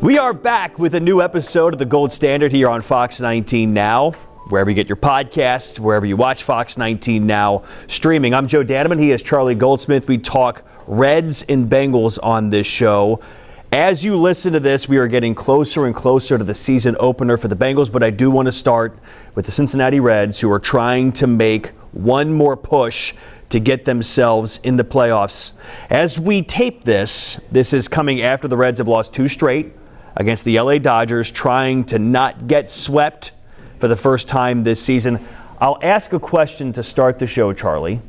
We are back with a new episode of the Gold Standard here on Fox 19 Now. Wherever you get your podcasts, wherever you watch Fox 19 Now streaming. I'm Joe Daneman. He is Charlie Goldsmith. We talk Reds and Bengals on this show. As you listen to this, we are getting closer and closer to the season opener for the Bengals, but I do want to start with the Cincinnati Reds, who are trying to make one more push to get themselves in the playoffs. As we tape this is coming after the Reds have lost 2 straight against the LA Dodgers, trying to not get swept for the first time this season. I'll ask a question to start the show, Charlie.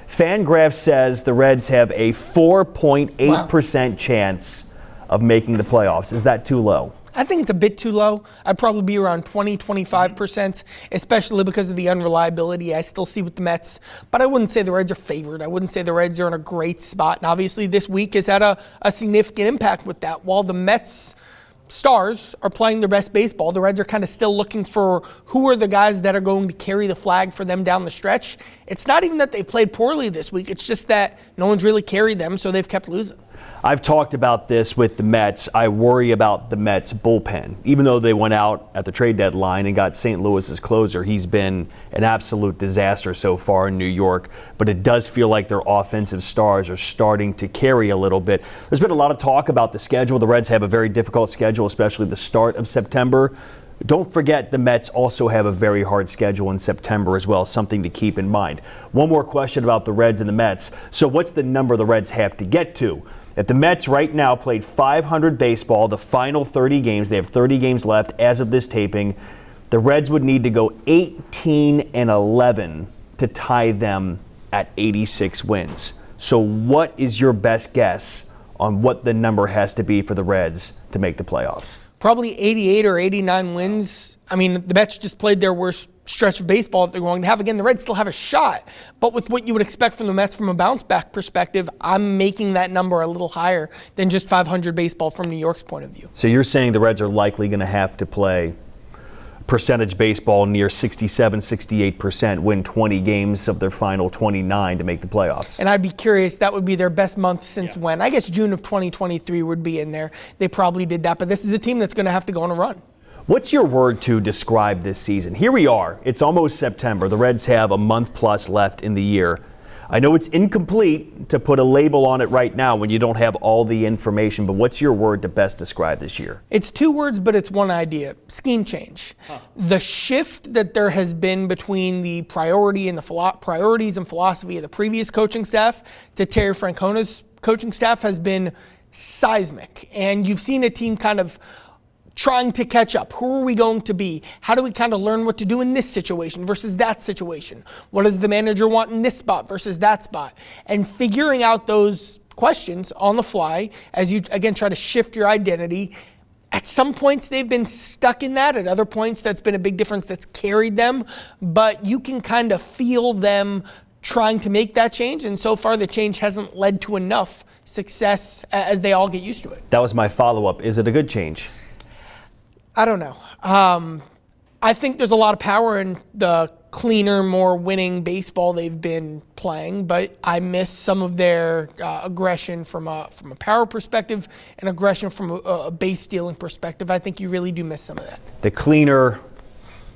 Fangraph says the Reds have a 4.8% chance of making the playoffs. Is that too low? I think it's a bit too low. I'd probably be around 20-25%, especially because of the unreliability I still see with the Mets. But I wouldn't say the Reds are favored. I wouldn't say the Reds are in a great spot. And obviously this week has had a significant impact with that. While the Mets stars are playing their best baseball, the Reds are kind of still looking for who are the guys that are going to carry the flag for them down the stretch. It's not even that they've played poorly this week. It's just that no one's really carried them, so they've kept losing. I've talked about this with the Mets. I worry about the Mets bullpen. Even though they went out at the trade deadline and got St. Louis's closer, he's been an absolute disaster so far in New York. But it does feel like their offensive stars are starting to carry a little bit. There's been a lot of talk about the schedule. The Reds have a very difficult schedule, especially the start of September. Don't forget the Mets also have a very hard schedule in September as well, something to keep in mind. One more question about the Reds and the Mets. So what's the number the Reds have to get to? If the Mets right now played 500 baseball, the final 30 games, they have 30 games left as of this taping, the Reds would need to go 18-11 to tie them at 86 wins. So what is your best guess on what the number has to be for the Reds to make the playoffs? Probably 88 or 89 wins. I mean, the Mets just played their worst stretch of baseball that they're going to have. Again, the Reds still have a shot. But with what you would expect from the Mets from a bounce-back perspective, I'm making that number a little higher than just 500 baseball from New York's point of view. So you're saying the Reds are likely going to have to play percentage baseball near 67-68%, win 20 games of their final 29 to make the playoffs. And I'd be curious, that would be their best month since when? I guess June of 2023 would be in there. They probably did that, but this is a team that's going to have to go on a run. What's your word to describe this season? Here we are. It's almost September. The Reds have a month plus left in the year. I know it's incomplete to put a label on it right now when you don't have all the information, but what's your word to best describe this year? It's 2 words, but it's one idea. Scheme change. The shift that there has been between the priorities and philosophy of the previous coaching staff to Terry Francona's coaching staff has been seismic. And you've seen a team kind of trying to catch up. Who are we going to be? How do we kind of learn what to do in this situation versus that situation? What does the manager want in this spot versus that spot? And figuring out those questions on the fly as you, again, try to shift your identity. At some points, they've been stuck in that. At other points, that's been a big difference that's carried them. But you can kind of feel them trying to make that change. And so far, the change hasn't led to enough success as they all get used to it. That was my follow-up. Is it a good change? I don't know. I think there's a lot of power in the cleaner, more winning baseball they've been playing, but I miss some of their aggression from a power perspective and aggression from a base stealing perspective. I think you really do miss some of that. The cleaner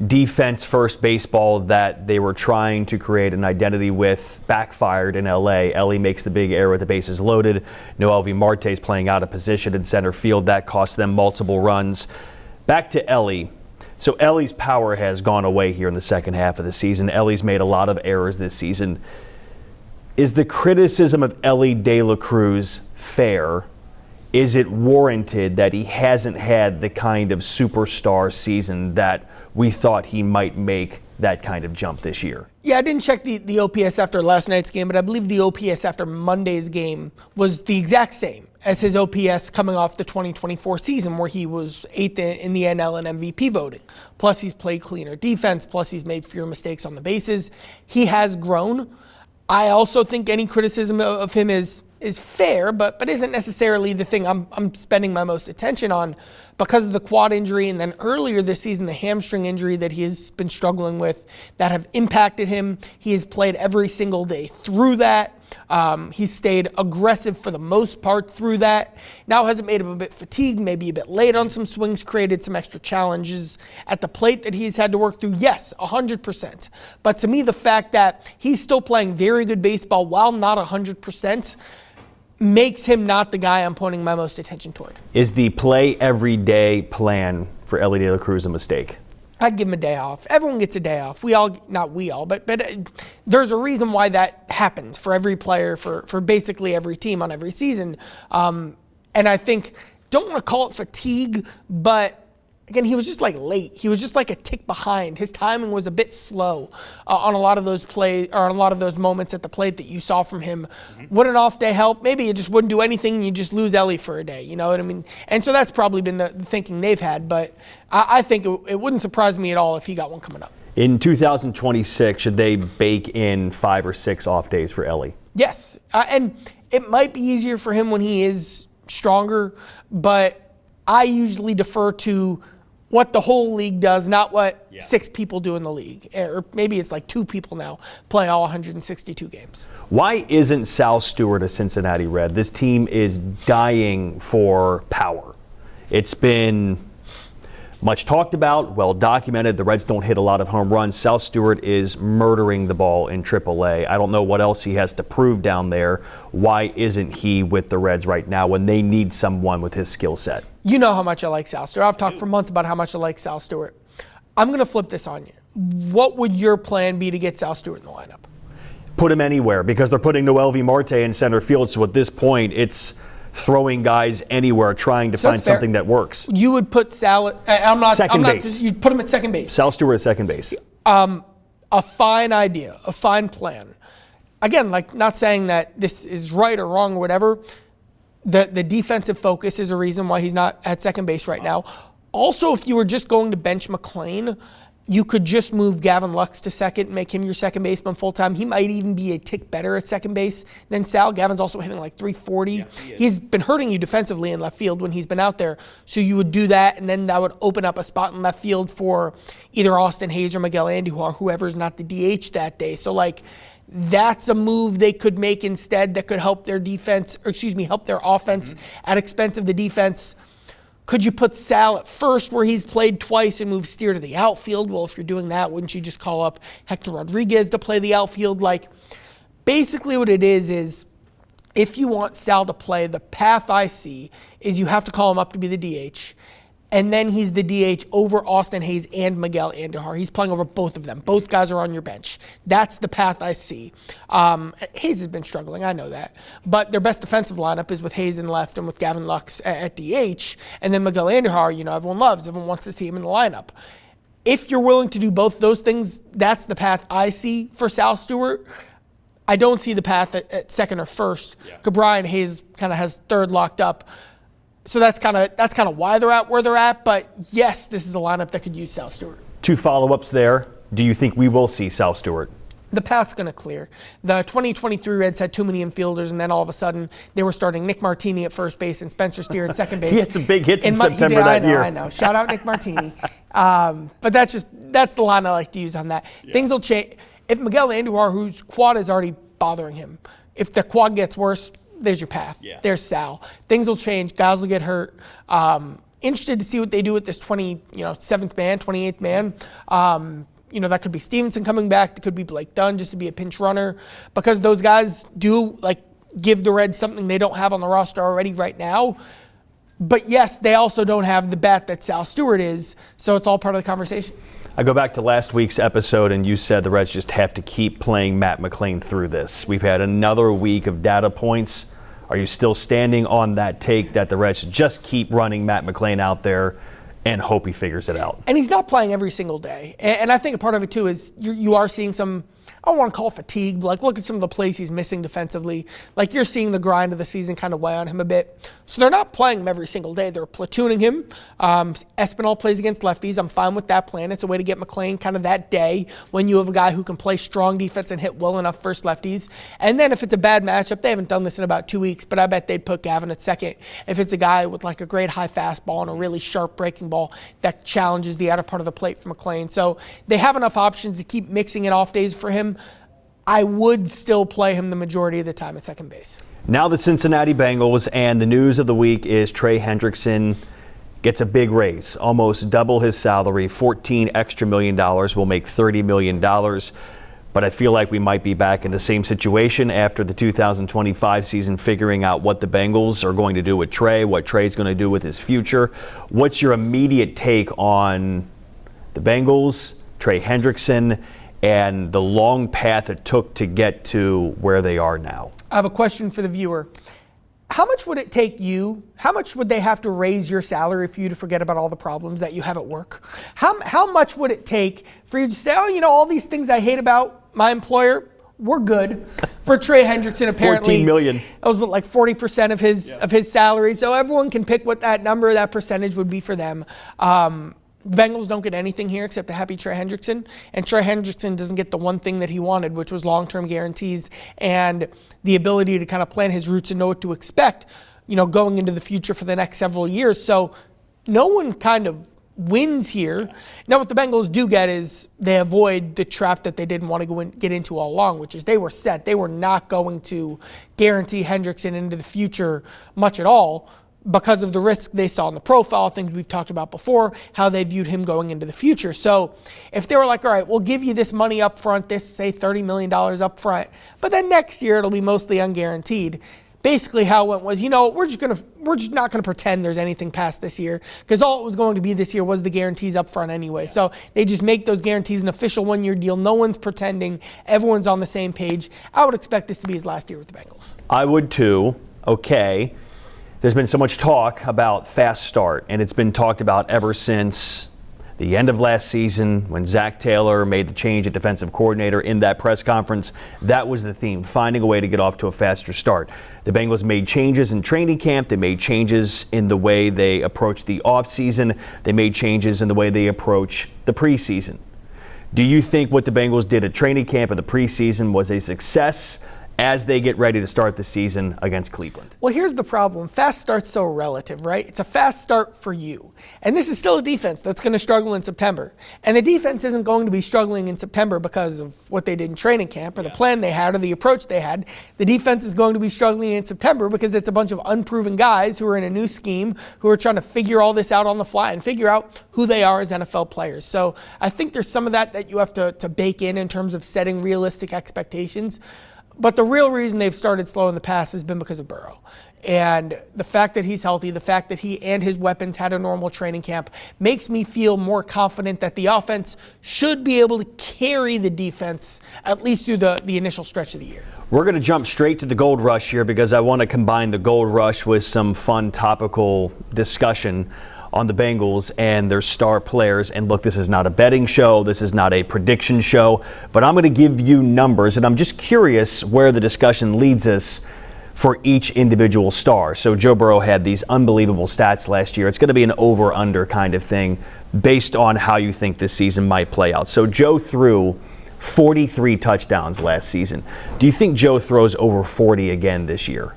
defense-first baseball that they were trying to create an identity with backfired in L.A. Ellie makes the big error with the bases loaded. Noel V. Marte's playing out of position in center field. That cost them multiple runs. Back to Ellie. So Ellie's power has gone away here in the second half of the season. Ellie's made a lot of errors this season. Is the criticism of Ellie De La Cruz fair? Is it warranted that he hasn't had the kind of superstar season that we thought he might make that kind of jump this year? Yeah, I didn't check the OPS after last night's game, but I believe the OPS after Monday's game was the exact same as his OPS coming off the 2024 season, where he was 8th in the NL and MVP voting. Plus, he's played cleaner defense. Plus, he's made fewer mistakes on the bases. He has grown. I also think any criticism of him is fair, but isn't necessarily the thing I'm spending my most attention on, because of the quad injury and then earlier this season the hamstring injury that he has been struggling with that have impacted him. He has played every single day through that. He's stayed aggressive for the most part through that. Now hasn't made him a bit fatigued, maybe a bit late on some swings, created some extra challenges at the plate that he's had to work through. Yes, 100%. But to me, the fact that he's still playing very good baseball while not 100% makes him not the guy I'm pointing my most attention toward. Is the play every day plan for Elly De La Cruz a mistake? I'd give him a day off. Everyone gets a day off. Not we all, but there's a reason why that happens for every player, for basically every team on every season. And I think, don't want to call it fatigue, but again, he was just like late. He was just like a tick behind. His timing was a bit slow on a lot of those plays, or on a lot of those moments at the plate that you saw from him. Would an off day help? Maybe you just wouldn't do anything and you just lose Elly for a day. You know what I mean? And so that's probably been the thinking they've had. But I think it wouldn't surprise me at all if he got one coming up. In 2026, should they bake in 5 or 6 off days for Elly? Yes. And it might be easier for him when he is stronger, but I usually defer to what the whole league does, not what 6 people do in the league. Or maybe it's like 2 people now play all 162 games. Why isn't Sal Stewart a Cincinnati Red? This team is dying for power. It's been much talked about, well documented. The Reds don't hit a lot of home runs. Sal Stewart is murdering the ball in AAA. I don't know what else he has to prove down there. Why isn't he with the Reds right now when they need someone with his skill set? You know how much I like Sal Stewart. I've talked for months about how much I like Sal Stewart. I'm going to flip this on you. What would your plan be to get Sal Stewart in the lineup? Put him anywhere, because they're putting Noelvi Marte in center field. So at this point, it's throwing guys anywhere, trying to find something that works. You would put Sal at second base. You'd put him at second base. Sal Stewart at second base. A fine idea, a fine plan. Again, like, not saying that this is right or wrong or whatever. The defensive focus is a reason why he's not at second base right now. Also, if you were just going to bench McClain, you could just move Gavin Lux to second, make him your second baseman full-time. He might even be a tick better at second base than Sal. Gavin's also hitting like 340. Yeah, he's been hurting you defensively in left field when he's been out there. So you would do that, and then that would open up a spot in left field for either Austin Hayes or Miguel Andujar, whoever's not the DH that day. So, like, that's a move they could make instead that could help their defense, help their offense at expense of the defense. Could you put Sal at first where he's played twice and move Steer to the outfield? Well, if you're doing that, wouldn't you just call up Hector Rodriguez to play the outfield? Like, basically what it is if you want Sal to play, the path I see is you have to call him up to be the DH. And then he's the DH over Austin Hayes and Miguel Andujar. He's playing over both of them. Both guys are on your bench. That's the path I see. Hayes has been struggling, I know that. But their best defensive lineup is with Hayes in left and with Gavin Lux at DH. And then Miguel Andujar, everyone loves. Everyone wants to see him in the lineup. If you're willing to do both those things, that's the path I see for Sal Stewart. I don't see the path at second or first. Brian Hayes kind of has third locked up. So that's kind of why they're at where they're at. But yes, this is a lineup that could use Sal Stewart. 2 follow-ups there. Do you think we will see Sal Stewart? The path's going to clear. The 2023 Reds had too many infielders, and then all of a sudden they were starting Nick Martini at first base and Spencer Steer at second base. He had some big hits in September that year. I know. Shout out Nick Martini. But that's the line I like to use on that. Yeah. Things will change. If Miguel Andujar, whose quad is already bothering him, if the quad gets worse, there's your path. Yeah. There's Sal. Things will change. Guys will get hurt. Interested to see what they do with this 7th man, 28th man. That could be Stevenson coming back. That could be Blake Dunn just to be a pinch runner, because those guys do give the Reds something they don't have on the roster already right now. But yes, they also don't have the bat that Sal Stewart is, so it's all part of the conversation. I go back to last week's episode, and you said the Reds just have to keep playing Matt McClain through this. We've had another week of data points. Are you still standing on that take that the Reds just keep running Matt McClain out there and hope he figures it out? And he's not playing every single day. And I think a part of it, too, is you are seeing some, I don't want to call it fatigue, but look at some of the plays he's missing defensively. You're seeing the grind of the season kind of weigh on him a bit. So they're not playing him every single day. They're platooning him. Espinal plays against lefties. I'm fine with that plan. It's a way to get McClain kind of that day when you have a guy who can play strong defense and hit well enough versus lefties. And then if it's a bad matchup, they haven't done this in about 2 weeks, but I bet they'd put Gavin at second. If it's a guy with a great high fastball and a really sharp breaking ball that challenges the outer part of the plate for McClain. So they have enough options to keep mixing it off days for him. I would still play him the majority of the time at second base. Now the Cincinnati Bengals, and the news of the week is Trey Hendrickson gets a big raise, almost double his salary, $14 extra million, will make $30 million. But I feel like we might be back in the same situation after the 2025 season, figuring out what the Bengals are going to do with Trey, what Trey's going to do with his future. What's your immediate take on the Bengals, Trey Hendrickson, and the long path it took to get to where they are now? I have a question for the viewer. How much would it take you? How much would they have to raise your salary for you to forget about all the problems that you have at work? How much would it take for you to say, oh, all these things I hate about my employer, we're good? For Trey Hendrickson, apparently, $14 million. That was like 40% of his salary. So everyone can pick what that number, that percentage would be for them. Bengals don't get anything here except a happy Trey Hendrickson, and Trey Hendrickson doesn't get the one thing that he wanted, which was long-term guarantees and the ability to kind of plan his routes and know what to expect, going into the future for the next several years. So no one kind of wins here. Now, what the Bengals do get is they avoid the trap that they didn't want to get into all along, which is they were set. They were not going to guarantee Hendrickson into the future much at all, because of the risk they saw in the profile, things we've talked about before, how they viewed him going into the future. So if they were like, all right, we'll give you this money up front, this, say, $30 million up front, but then next year it'll be mostly unguaranteed. Basically how it went was, we're just not going to pretend there's anything past this year, because all it was going to be this year was the guarantees up front anyway. So they just make those guarantees an official one-year deal. No one's pretending. Everyone's on the same page. I would expect this to be his last year with the Bengals. I would too. Okay. There's been so much talk about fast start, and it's been talked about ever since the end of last season when Zach Taylor made the change at defensive coordinator in that press conference. That was the theme, finding a way to get off to a faster start. The Bengals made changes in training camp. They made changes in the way they approach the offseason. They made changes in the way they approach the preseason. Do you think what the Bengals did at training camp and the preseason was a success as they get ready to start the season against Cleveland? Well, here's the problem. Fast start's so relative, right? It's a fast start for you. And this is still a defense that's going to struggle in September. And the defense isn't going to be struggling in September because of what they did in training camp or the plan they had or the approach they had. The defense is going to be struggling in September because it's a bunch of unproven guys who are in a new scheme, who are trying to figure all this out on the fly and figure out who they are as NFL players. So I think there's some of that you have to bake in terms of setting realistic expectations. But the real reason they've started slow in the past has been because of Burrow. And the fact that he's healthy, the fact that he and his weapons had a normal training camp makes me feel more confident that the offense should be able to carry the defense at least through the initial stretch of the year. We're going to jump straight to the Gold Rush here because I want to combine the Gold Rush with some fun topical discussion on the Bengals and their star players. And look, this is not a betting show. This is not a prediction show. But I'm going to give you numbers, and I'm just curious where the discussion leads us for each individual star. So Joe Burrow had these unbelievable stats last year. It's going to be an over-under kind of thing based on how you think this season might play out. So Joe threw 43 touchdowns last season. Do you think Joe throws over 40 again this year?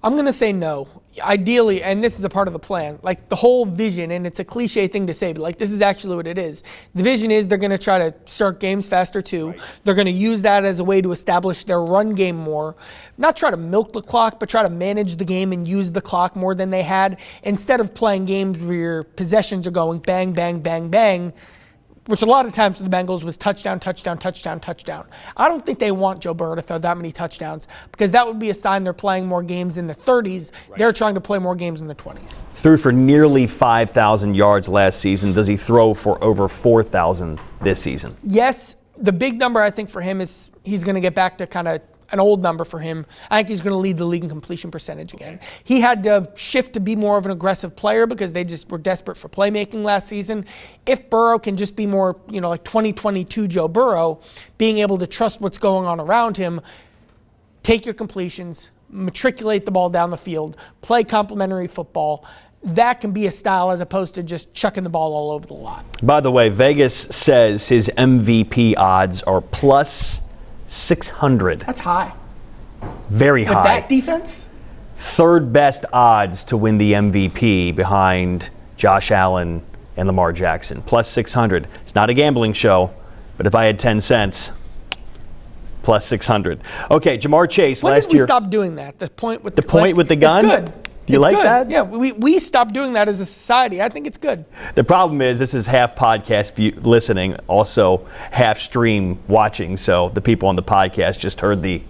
I'm going to say no. Ideally, and this is a part of the plan, like the whole vision, and it's a cliche thing to say, but like this is actually what it is. The vision is they're going to try to start games faster too. Right. They're going to use that as a way to establish their run game more. Not try to milk the clock, but try to manage the game and use the clock more than they had. Instead of playing games where your possessions are going bang, bang, bang, bang, which a lot of times for the Bengals was touchdown, touchdown, touchdown, touchdown. I don't think they want Joe Burrow to throw that many touchdowns because that would be a sign they're playing more games in the 30s. Right. They're trying to play more games in the 20s. Threw for nearly 5,000 yards last season. Does he throw for over 4,000 this season? Yes. The big number I think for him is he's going to get back to kind of an old number for him. I think he's going to lead the league in completion percentage again. He had to shift to be more of an aggressive player because they just were desperate for playmaking last season. If Burrow can just be more, like 2022 Joe Burrow, being able to trust what's going on around him, take your completions, matriculate the ball down the field, play complementary football, that can be a style as opposed to just chucking the ball all over the lot. By the way, Vegas says his MVP odds are plus 600. That's high. Very high. With that defense? Third best odds to win the MVP behind Josh Allen and Lamar Jackson. Plus 600. It's not a gambling show, but if I had 10 cents, Plus 600. Okay, Jamar Chase When last did we year. stop doing that? The point with the point with the gun? It's good. Do you It's like good. that? Yeah, we stopped doing that as a society. I think it's good. The problem is this is half podcast listening, also half stream watching. So the people on the podcast just heard the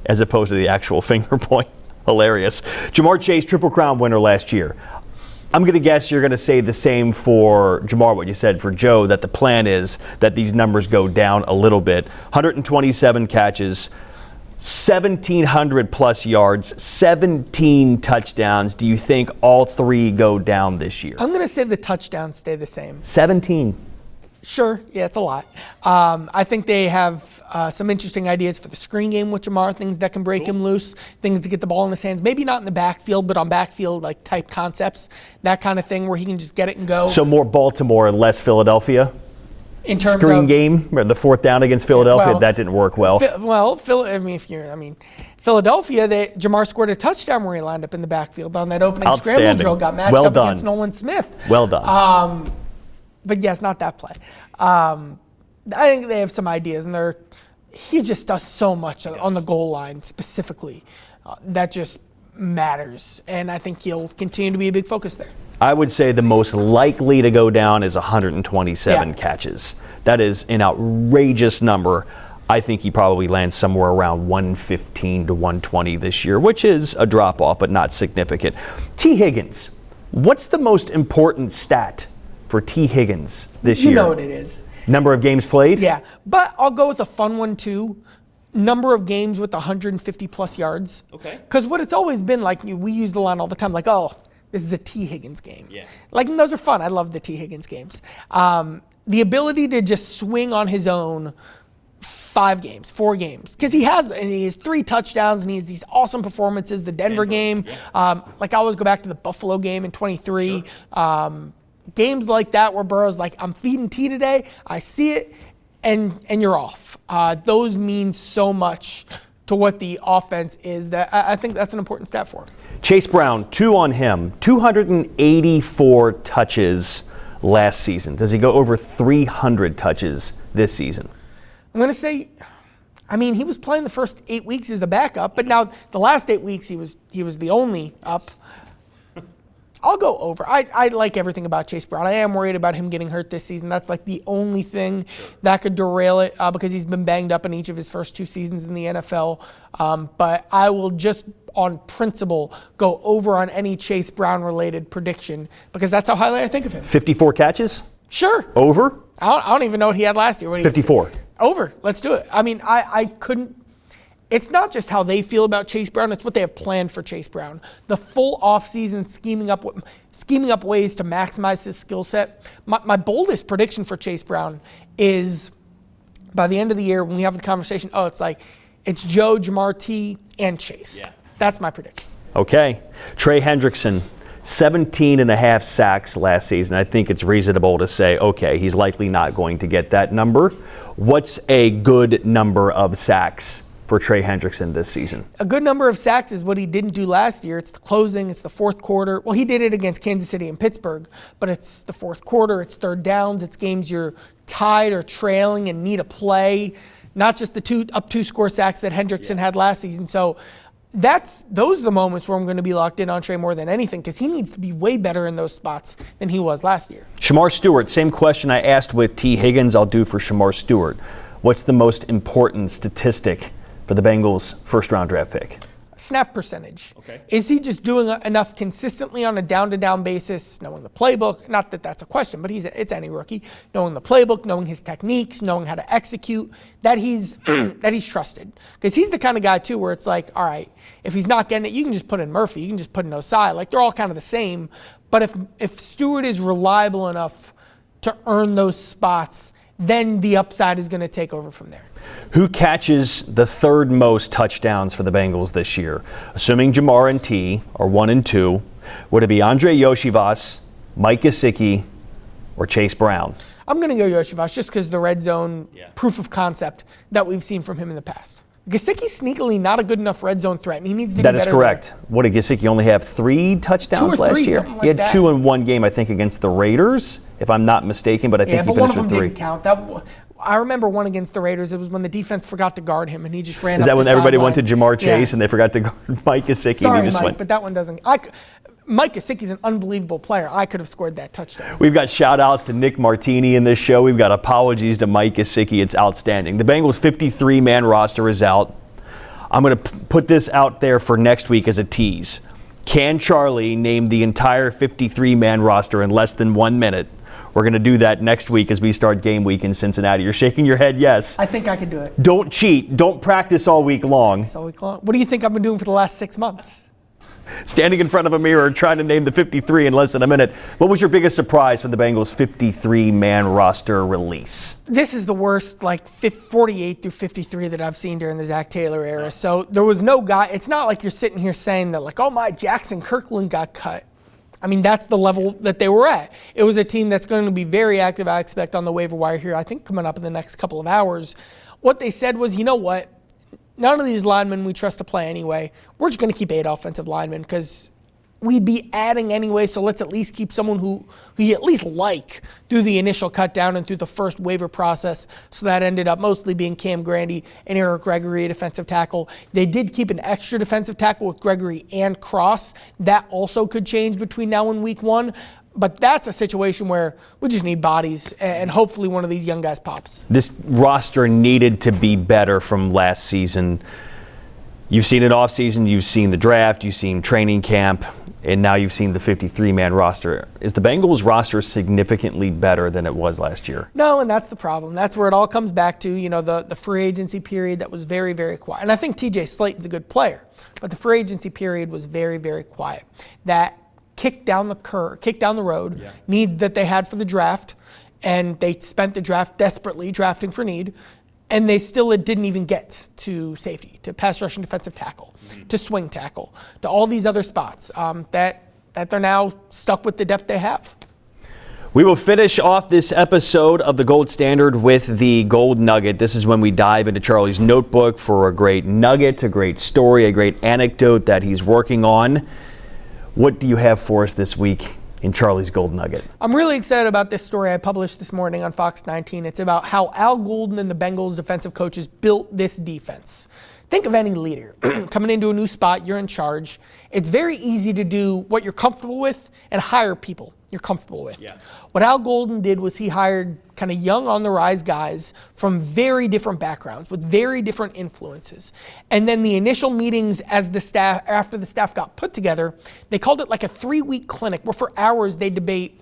as opposed to the actual finger point. Hilarious. Jamar Chase, Triple Crown winner last year. I'm going to guess you're going to say the same for Jamar, what you said for Joe, that the plan is that these numbers go down a little bit. 127 catches, 1,700 plus yards, 17 touchdowns. Do you think all three go down this year? I'm going to say the touchdowns stay the same. 17. Sure, yeah, it's a lot. I think they have some interesting ideas for the screen game with Jamar, things that can break him loose, things to get the ball in his hands. Maybe not in the backfield, but on backfield like type concepts, that kind of thing where he can just get it and go. So more Baltimore and less Philadelphia? In terms screen of game, or the fourth down against Philadelphia, that didn't work well. Philadelphia, Jamar scored a touchdown where he lined up in the backfield on that opening scramble drill, got matched up against Nolan Smith. Well done. But yes, not that play. I think they have some ideas, and he just does so much on the goal line specifically. That just matters, and I think he'll continue to be a big focus there. I would say the most likely to go down is 127 catches. That is an outrageous number. I think he probably lands somewhere around 115 to 120 this year, which is a drop-off, but not significant. T. Higgins, what's the most important stat for T. Higgins this year? You know what it is. Number of games played? Yeah, but I'll go with a fun one too. Number of games with 150 plus yards. Okay. Because what it's always been like, we use the line all the time, like, oh, this is a T. Higgins game. Yeah. Like, and those are fun. I love the T. Higgins games. The ability to just swing on his own 4 games. Because he has 3 touchdowns and he has these awesome performances. The Denver game. Yeah. Like, I always go back to the Buffalo game in 23. Sure. Games like that where Burrow's like, I'm feeding T today. I see it, and you're off. Those mean so much to what the offense is that I think that's an important stat for him. Chase Brown, 2 on him, 284 touches last season. Does he go over 300 touches this season? I'm going to say, he was playing the first 8 weeks as the backup, but now the last 8 weeks he was the only up. I'll go over. I like everything about Chase Brown. I am worried about him getting hurt this season. That's like the only thing that could derail it because he's been banged up in each of his first 2 seasons in the NFL. But I will just, on principle, go over on any Chase Brown-related prediction because that's how highly I think of him. 54 catches? Sure. Over? I don't even know what he had last year. 54. Over. Let's do it. I couldn't. It's not just how they feel about Chase Brown, it's what they have planned for Chase Brown. The full offseason scheming up ways to maximize his skill set. My boldest prediction for Chase Brown is by the end of the year when we have the conversation, it's Joe, Jamar T, and Chase. Yeah. That's my prediction. Okay. Trey Hendrickson, 17.5 sacks last season. I think it's reasonable to say, okay, he's likely not going to get that number. What's a good number of sacks for Trey Hendrickson this season? A good number of sacks is what he didn't do last year. It's the closing. It's the fourth quarter. Well, he did it against Kansas City and Pittsburgh, but it's the fourth quarter. It's third downs. It's games you're tied or trailing and need a play, not just the 2-score sacks that Hendrickson had last season. So those are the moments where I'm going to be locked in on Trey more than anything because he needs to be way better in those spots than he was last year. Shamar Stewart, same question I asked with T. Higgins, I'll do for Shamar Stewart. What's the most important statistic for the Bengals' first-round draft pick? Snap percentage. Okay. Is he just doing enough consistently on a down-to-down basis, knowing the playbook? Not that that's a question, but it's any rookie. Knowing the playbook, knowing his techniques, knowing how to execute, that he's trusted. Because he's the kind of guy, too, where it's like, all right, if he's not getting it, you can just put in Murphy. You can just put in Osai. Like, they're all kind of the same. But if Stewart is reliable enough to earn those spots, then the upside is going to take over from there. Who catches the third most touchdowns for the Bengals this year? Assuming Jamar and T are 1 and 2, would it be Andre Yoshivas, Mike Gesicki, or Chase Brown? I'm going to go Yoshivas just because the red zone proof of concept that we've seen from him in the past. Gesicki's sneakily not a good enough red zone threat, and he needs to be better. That is correct. What did Gesicki only have 3 touchdowns last year? Something like he had that. 2 in one game, I think, against the Raiders, if I'm not mistaken, but I think he but finished one of with them 3. didn't count. I remember one against the Raiders. It was when the defense forgot to guard him, and he just ran. Is that when everybody went to Jamar Chase yeah. and they forgot to guard Mike Gesicki? Sorry, and he just Mike, went. but that one doesn't. Mike Gesicki's an unbelievable player. I could have scored that touchdown. We've got shout-outs to Nick Martini in this show. We've got apologies to Mike Gesicki. It's outstanding. The Bengals' 53-man roster is out. I'm going to put this out there for next week as a tease. Can Charlie name the entire 53-man roster in less than 1 minute? We're going to do that next week as we start game week in Cincinnati. You're shaking your head yes. I think I could do it. Don't cheat. Don't practice all week long. What do you think I've been doing for the last 6 months? Standing in front of a mirror trying to name the 53 in less than a minute. What was your biggest surprise from the Bengals' 53-man roster release? This is the worst, 48 through 53 that I've seen during the Zach Taylor era. So there was no guy. It's not like you're sitting here saying that, oh my, Jackson Kirkland got cut. I mean, that's the level that they were at. It was a team that's going to be very active, I expect, on the waiver wire here, I think coming up in the next couple of hours. What they said was, you know what? None of these linemen we trust to play anyway. We're just going to keep 8 offensive linemen because we'd be adding anyway, so let's at least keep someone who you at least like through the initial cut down and through the first waiver process. So that ended up mostly being Cam Grandy and Eric Gregory, a defensive tackle. They did keep an extra defensive tackle with Gregory and Cross. That also could change between now and week 1. But that's a situation where we just need bodies, and hopefully one of these young guys pops. This roster needed to be better from last season. You've seen it off season, you've seen the draft, you've seen training camp, and now you've seen the 53-man roster. Is the Bengals roster significantly better than it was last year? No, and that's the problem. That's where it all comes back to, the free agency period that was very, very quiet. And I think TJ Slayton's a good player, but the free agency period was very, very quiet. That kick down the road needs that they had for the draft, and they spent the draft desperately drafting for need, and they still didn't even get to safety, to pass rushing defensive tackle, to swing tackle, to all these other spots that they're now stuck with the depth they have. We will finish off this episode of the Gold Standard with the Gold Nugget. This is when we dive into Charlie's notebook for a great nugget, a great story, a great anecdote that he's working on. What do you have for us this week in Charlie's Gold Nugget? I'm really excited about this story I published this morning on Fox 19. It's about how Al Golden and the Bengals defensive coaches built this defense. Think of any leader. Coming into a new spot, you're in charge. It's very easy to do what you're comfortable with and hire people you're comfortable with. Yeah. What Al Golden did was he hired kind of young on-the-rise guys from very different backgrounds with very different influences. And then the initial meetings after the staff got put together, they called it like a 3-week clinic where for hours they debate,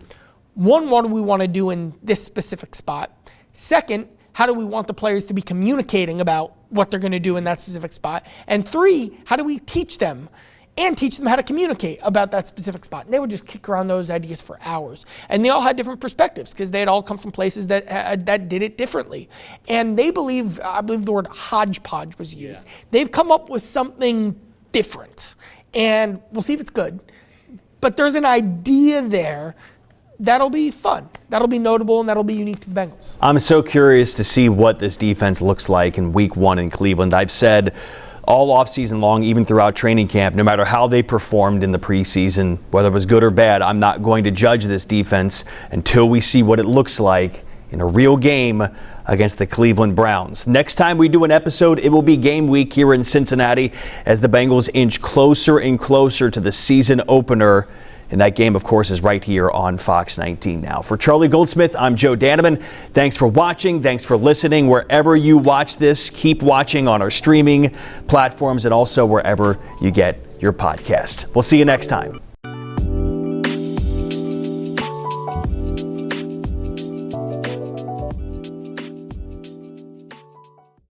1, what do we want to do in this specific spot? 2nd, how do we want the players to be communicating about what they're going to do in that specific spot? And 3, how do we teach them how to communicate about that specific spot? And they would just kick around those ideas for hours. And they all had different perspectives because they had all come from places that did it differently. And I believe the word hodgepodge was used. Yeah. They've come up with something different. And we'll see if it's good. But there's an idea there that'll be fun. That'll be notable, and that'll be unique to the Bengals. I'm so curious to see what this defense looks like in week 1 in Cleveland. I've said all offseason long, even throughout training camp, no matter how they performed in the preseason, whether it was good or bad, I'm not going to judge this defense until we see what it looks like in a real game against the Cleveland Browns. Next time we do an episode, it will be game week here in Cincinnati as the Bengals inch closer and closer to the season opener. And that game, of course, is right here on Fox 19 now. For Charlie Goldsmith, I'm Joe Daneman. Thanks for watching. Thanks for listening. Wherever you watch this, keep watching on our streaming platforms and also wherever you get your podcast. We'll see you next time.